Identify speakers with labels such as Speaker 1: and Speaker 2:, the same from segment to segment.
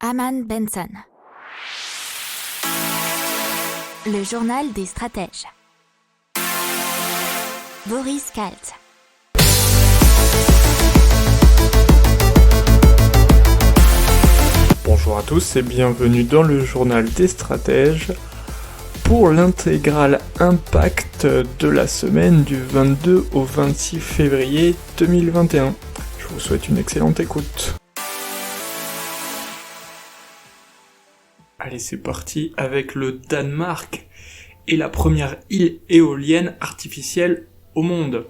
Speaker 1: Aman Benson. Le journal des stratèges. Boris Kalt.
Speaker 2: Bonjour à tous et bienvenue dans le journal des stratèges pour l'intégrale Impact de la semaine du 22 au 26 février 2021. Je vous souhaite une excellente écoute. Allez, c'est parti avec le Danemark et la première île éolienne artificielle au monde.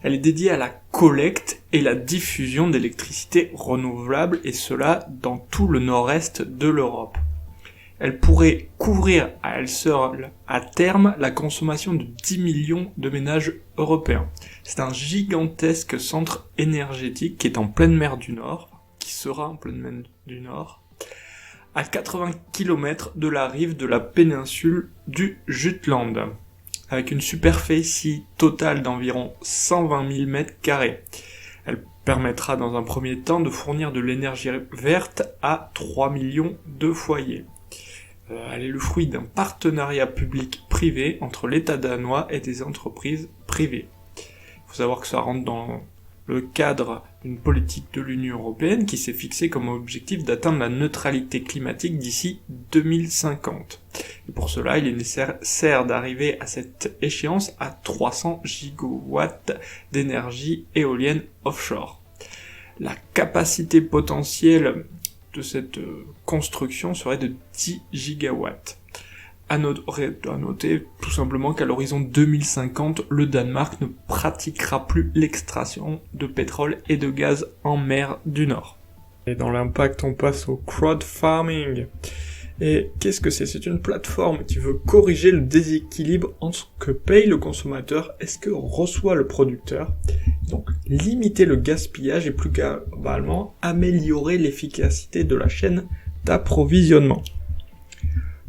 Speaker 2: Elle est dédiée à la collecte et la diffusion d'électricité renouvelable, et cela dans tout le nord-est de l'Europe. Elle pourrait couvrir à elle seule, à terme, la consommation de 10 millions de ménages européens. C'est un gigantesque centre énergétique qui est en pleine mer du Nord, qui sera en pleine mer du Nord, à 80 km de la rive de la péninsule du Jutland, avec une superficie totale d'environ 120 000 m². Elle permettra dans un premier temps de fournir de l'énergie verte à 3 millions de foyers. Elle est le fruit d'un partenariat public-privé entre l'État danois et des entreprises privées. Il faut savoir que ça rentre dans le cadre d'une politique de l'Union européenne qui s'est fixée comme objectif d'atteindre la neutralité climatique d'ici 2050. Et pour cela, il est nécessaire d'arriver à cette échéance à 300 gigawatts d'énergie éolienne offshore. La capacité potentielle de cette construction serait de 10 gigawatts. À noter tout simplement qu'à l'horizon 2050, le Danemark ne pratiquera plus l'extraction de pétrole et de gaz en mer du Nord. Et dans l'impact, on passe au crowdfarming. Et qu'est-ce que c'est ? C'est une plateforme qui veut corriger le déséquilibre entre ce que paye le consommateur et ce que reçoit le producteur. Donc limiter le gaspillage et plus globalement améliorer l'efficacité de la chaîne d'approvisionnement.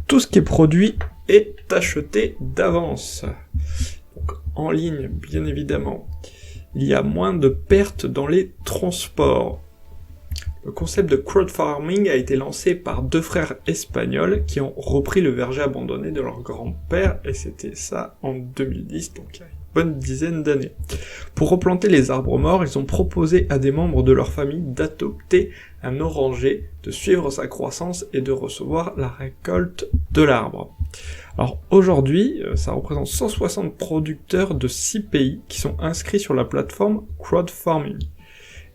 Speaker 2: Tout ce qui est produit est acheté d'avance. Donc, en ligne, bien évidemment. Il y a moins de pertes dans les transports. Le concept de crowdfarming a été lancé par deux frères espagnols qui ont repris le verger abandonné de leur grand-père, et c'était ça en 2010, donc il y a une bonne dizaine d'années. Pour replanter les arbres morts, ils ont proposé à des membres de leur famille d'adopter un oranger, de suivre sa croissance et de recevoir la récolte de l'arbre. Alors aujourd'hui, ça représente 160 producteurs de 6 pays qui sont inscrits sur la plateforme crowdfarming.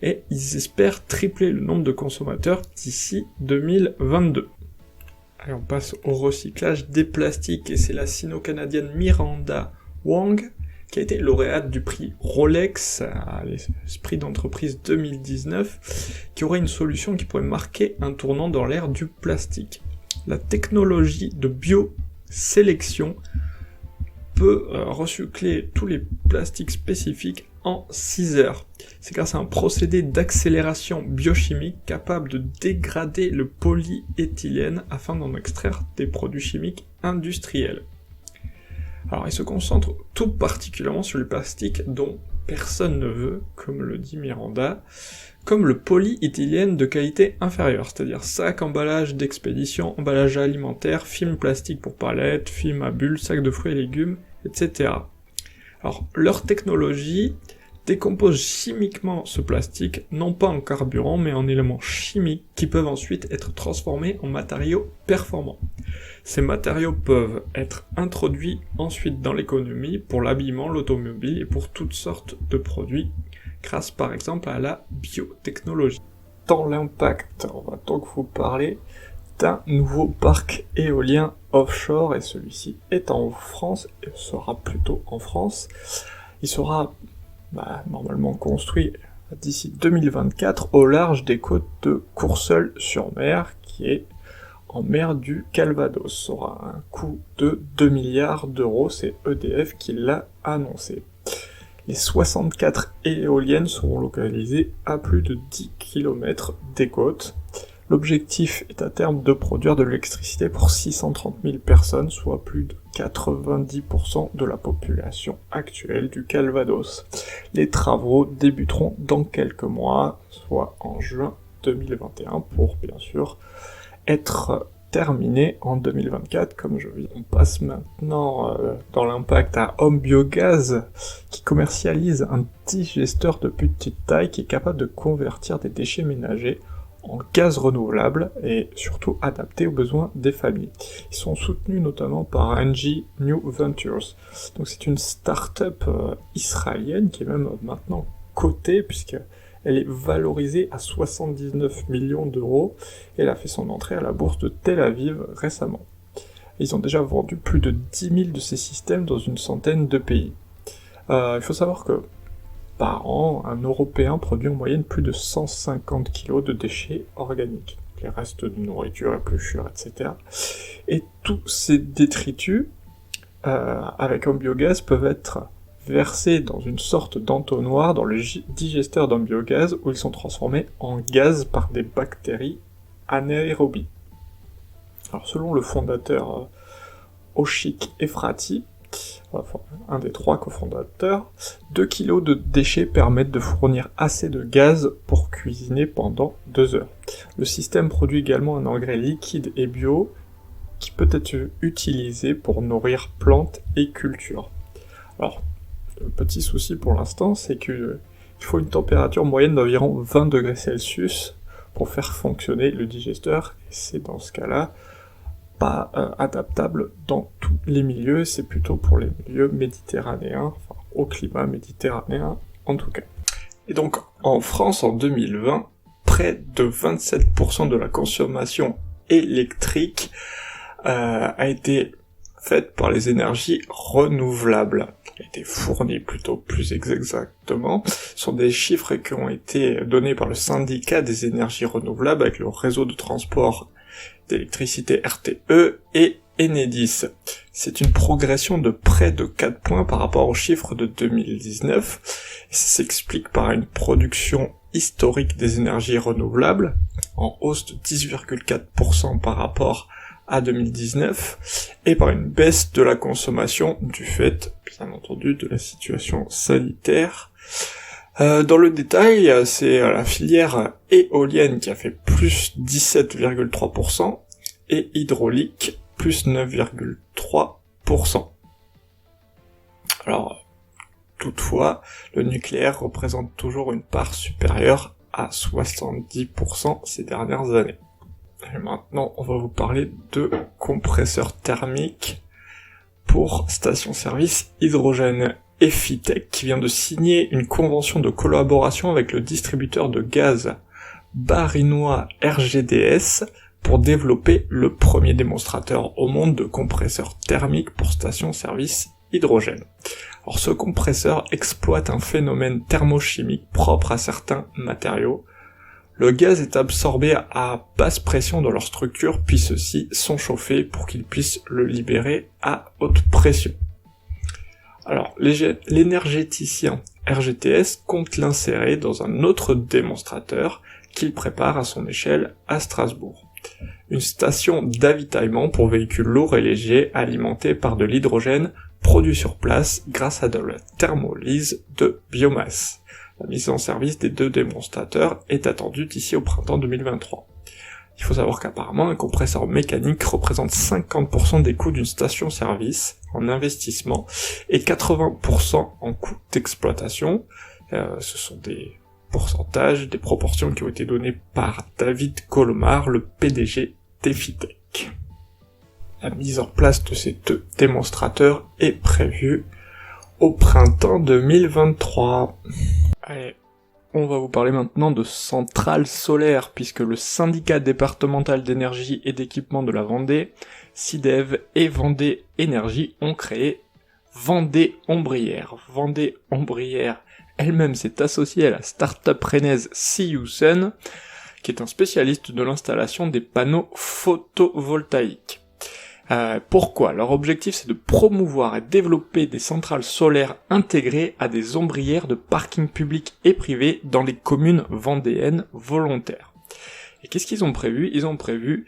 Speaker 2: Et ils espèrent tripler le nombre de consommateurs d'ici 2022. Allez, on passe au recyclage des plastiques, et c'est la sino-canadienne Miranda Wang qui a été lauréate du prix Rolex à l'esprit d'entreprise 2019, qui aurait une solution qui pourrait marquer un tournant dans l'ère du plastique. La technologie de biosélection peut recycler tous les plastiques spécifiques en 6 heures. C'est grâce à un procédé d'accélération biochimique capable de dégrader le polyéthylène afin d'en extraire des produits chimiques industriels. Alors il se concentre tout particulièrement sur les plastiques dont personne ne veut, comme le dit Miranda, comme le polyéthylène de qualité inférieure, c'est-à-dire sac, emballage d'expédition, emballage alimentaire, film plastique pour palettes, film à bulles, sac de fruits et légumes, etc. Alors leur technologie décompose chimiquement ce plastique, non pas en carburant, mais en éléments chimiques qui peuvent ensuite être transformés en matériaux performants. Ces matériaux peuvent être introduits ensuite dans l'économie pour l'habillement, l'automobile et pour toutes sortes de produits, grâce par exemple à la biotechnologie. Dans l'impact, on va donc vous parler d'un nouveau parc éolien offshore, et celui-ci est en France, et sera plutôt en France. Il sera normalement construit d'ici 2024 au large des côtes de Courseulles-sur-Mer, qui est en mer du Calvados. Ça aura un coût de 2 milliards d'euros, c'est EDF qui l'a annoncé. Les 64 éoliennes seront localisées à plus de 10 km des côtes. L'objectif est à terme de produire de l'électricité pour 630 000 personnes, soit plus de 90% de la population actuelle du Calvados. Les travaux débuteront dans quelques mois, soit en juin 2021 pour, bien sûr, être terminé en 2024, comme je vis. On passe maintenant dans l'impact à Home Biogaz, qui commercialise un digesteur de petite taille qui est capable de convertir des déchets ménagers en gaz renouvelable et surtout adapté aux besoins des familles. Ils sont soutenus notamment par NG New Ventures. Donc c'est une start-up israélienne qui est même maintenant cotée puisque elle est valorisée à 79 millions d'euros et elle a fait son entrée à la bourse de Tel Aviv récemment. Ils ont déjà vendu plus de 10 000 de ces systèmes dans une centaine de pays. Il faut savoir que par an, un Européen produit en moyenne plus de 150 kg de déchets organiques. Les restes de nourriture, épluchures, etc. Et tous ces détritus, avec Home Biogaz, peuvent être versés dans une sorte d'entonnoir dans le digesteur d'un biogaz où ils sont transformés en gaz par des bactéries anaérobies. Alors selon le fondateur Oshik Efrati, enfin, un des 3 cofondateurs, 2 kg de déchets permettent de fournir assez de gaz pour cuisiner pendant 2 heures. Le système produit également un engrais liquide et bio qui peut être utilisé pour nourrir plantes et cultures. Alors, le petit souci pour l'instant, c'est qu'il faut une température moyenne d'environ 20 degrés Celsius pour faire fonctionner le digesteur, et c'est dans ce cas-là pas adaptable dans tous les milieux, c'est plutôt pour les milieux méditerranéens, enfin au climat méditerranéen en tout cas. Et donc en France en 2020, près de 27% de la consommation électrique a été faite par les énergies renouvelables. A été fournie plutôt plus exactement. Ce sont des chiffres qui ont été donnés par le syndicat des énergies renouvelables avec le réseau de transport d'électricité RTE et Enedis. C'est une progression de près de 4 points par rapport aux chiffres de 2019. Et ça s'explique par une production historique des énergies renouvelables, en hausse de 10,4% par rapport à 2019, et par une baisse de la consommation du fait, bien entendu, de la situation sanitaire. Dans le détail, c'est la filière éolienne qui a fait plus 17,3% et hydraulique plus 9,3%. Alors, toutefois, le nucléaire représente toujours une part supérieure à 70% ces dernières années. Et maintenant, on va vous parler de compresseurs thermiques pour station-service hydrogène. Effitech qui vient de signer une convention de collaboration avec le distributeur de gaz barinois RGDS pour développer le premier démonstrateur au monde de compresseurs thermiques pour station-service hydrogène. Alors ce compresseur exploite un phénomène thermochimique propre à certains matériaux. Le gaz est absorbé à basse pression dans leur structure, puis ceux-ci sont chauffés pour qu'ils puissent le libérer à haute pression. Alors, l'énergéticien RGTS compte l'insérer dans un autre démonstrateur qu'il prépare à son échelle à Strasbourg. Une station d'avitaillement pour véhicules lourds et légers alimentés par de l'hydrogène produit sur place grâce à de la thermolyse de biomasse. La mise en service des 2 démonstrateurs est attendue d'ici au printemps 2023. Il faut savoir qu'apparemment un compresseur mécanique représente 50% des coûts d'une station-service en investissement et 80% en coûts d'exploitation. Ce sont des pourcentages, des proportions qui ont été données par David Colomar, le PDG d'Effitech. La mise en place de ces 2 démonstrateurs est prévue au printemps 2023. Allez, on va vous parler maintenant de centrales solaires, puisque le syndicat départemental d'énergie et d'équipement de la Vendée, SIDEV et Vendée Énergie ont créé Vendée Ombrière. Vendée Ombrière elle-même s'est associée à la start-up rennaise See You Sun, qui est un spécialiste de l'installation des panneaux photovoltaïques. Pourquoi ? Leur objectif, c'est de promouvoir et développer des centrales solaires intégrées à des ombrières de parkings publics et privés dans les communes vendéennes volontaires. Et qu'est-ce qu'ils ont prévu ? Ils ont prévu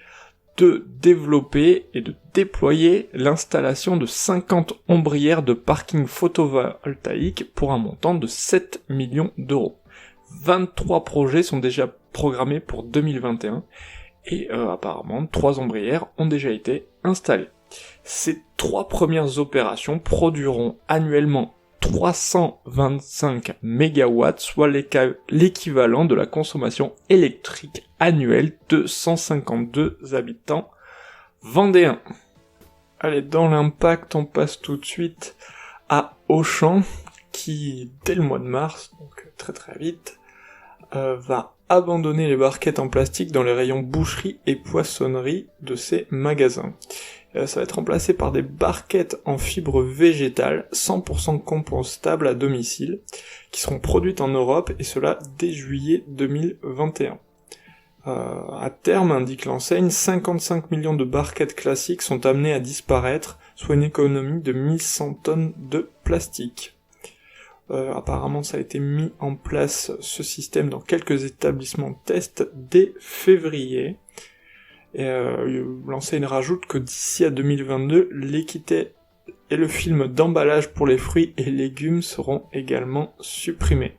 Speaker 2: de développer et de déployer l'installation de 50 ombrières de parking photovoltaïques pour un montant de 7 millions d'euros. 23 projets sont déjà programmés pour 2021, et apparemment 3 ombrières ont déjà été installées. Ces 3 premières opérations produiront annuellement 325 MW, soit l'équivalent de la consommation électrique annuelle de 152 habitants vendéens. Allez, dans l'impact, on passe tout de suite à Auchan, qui, dès le mois de mars, donc très très vite, va abandonner les barquettes en plastique dans les rayons boucherie et poissonnerie de ses magasins. Ça va être remplacé par des barquettes en fibre végétale, 100% compostables à domicile, qui seront produites en Europe, et cela dès juillet 2021. À terme, indique l'enseigne, 55 millions de barquettes classiques sont amenées à disparaître, soit une économie de 1100 tonnes de plastique. Apparemment, ça a été mis en place, ce système, dans quelques établissements test dès février. Et l'enseigne rajoute que d'ici à 2022, l'équité et le film d'emballage pour les fruits et légumes seront également supprimés.